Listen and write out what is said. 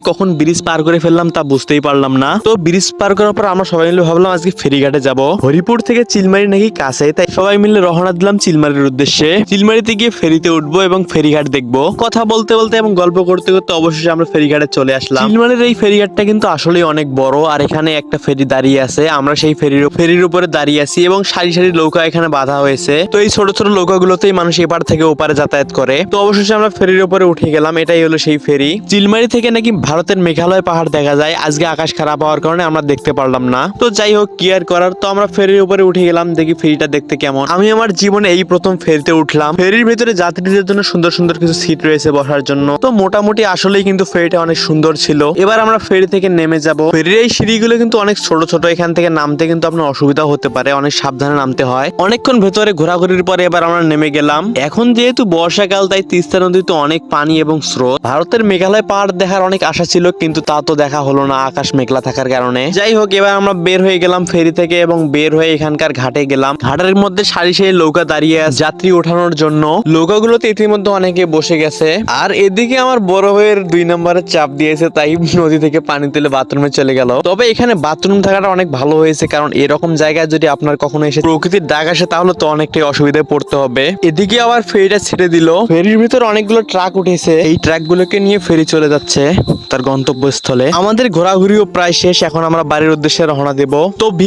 কখন ব্রিজ পার করে ফেললাম তা বুঝতেই পারলাম না। তো ব্রিজ পার করার পর আমরা সবাই মিলে ভাবলাম আজকে ফেরিঘাটে যাব। হরিপুর থেকে চিলমারি নাকি কাছে, তাই সবাই মিলে রওনা দিলাম চিলমারির উদ্দেশ্যে। চিলমারিতে গিয়ে ফেরিতে উঠবো এবং ফেরিঘাট দেখবো। কথা বলতে বলতে এবং গল্প করতে করতে অবশেষে আমরা ফেরিঘাটে চলে আসলাম। চিলমারির এই ফেরিঘাটটা কিন্তু আসলেই অনেক বড়, আর এখানে একটা ফেরি দাঁড়িয়ে আছে। আমরা সেই ফেরির উপরে দাঁড়িয়ে আছি এবং সারি সারি নৌকা এখানে বাঁধা হয়েছে। তো এই ছোট ছোট নৌকাগুলোতেই মানুষ এপার থেকে ওপারে যাতায়াত করে। তো অবশেষে আমরা ফেরির উপরে উঠে গেলাম। এটাই হলো সেই ফেরি। চিলমারি থেকে নাকি ভারতের মেঘালয় পাহাড় দেখা যায়। আজকে আকাশ খারাপ হওয়ার কারণে আমরা দেখতে পারলাম না। তো যাই হোক, কি আর করার। তো আমরা ফেরির উপরে উঠে গেলাম, দেখি ফেরিটা দেখতে কেমন। আমি আমার জীবনে এই প্রথম ফেরিতে উঠলাম। ফেরির ভেতরে যাত্রীদের জন্য সুন্দর সুন্দর কিছু সিট রয়েছে বসার জন্য। তো মোটামুটি আসলেই কিন্তু ফেরিটা অনেক সুন্দর ছিল। এবার আমরা ফেরি থেকে নেমে যাব। ফেরির এই সিঁড়িগুলো কিন্তু অনেক ছোট ছোট, এখান থেকে নামতে কিন্তু আপনার অসুবিধা হতে পারে, অনেক সাবধানে নামতে হয়। অনেকক্ষণ ভেতরে ঘোরাঘুরির পরে এবার আমরা নেমে গেলাম। এখন যেহেতু বর্ষাকাল, তাই তিস্তা নদীতে অনেক পানি এবং স্রোত। ভারতের মেঘালয় পাহাড় দেখার অনেক আশা ছিল, কিন্তু তা তো দেখা হলো না আকাশ মেঘলা থাকার কারণে। যাই হোক, এবার আমরা বের হয়ে গেলাম ফেরি থেকে এবং বের হয়ে এখানকার ঘাটে গেলাম। ঘাটের মধ্যে সারি সারি নৌকা দাঁড়িয়ে আছে যাত্রী ওঠানোর জন্য। নৌকাগুলোতে ইতিমধ্যে অনেকে বসে গেছে। আর এদিকে আমার বড় ভাইয়ের 2 নম্বরের চাপ দিয়েছে, তাই নদী থেকে পানি তুলে বাথরুমে চলে গেল। তবে এখানে বাথরুম থাকাটা অনেক ভালো হয়েছে, কারণ এরকম জায়গায় যদি আপনার কখনো এসে প্রকৃতির ডাক আসে তাহলে তো অনেকটাই অসুবিধায় পড়তে হবে। এদিকে আবার ফেরিটা ছেড়ে দিল। ফেরির ভিতর অনেকগুলো ট্রাক উঠেছে। এই ট্রাকগুলোকে নিয়ে ফেরি চলে যাচ্ছে তার গন্তব্যস্থলে। আমাদের ঘোরাঘুরিও প্রায় শেষ, এখন আমরা বাড়ির উদ্দেশ্যে রওনা দেব। তো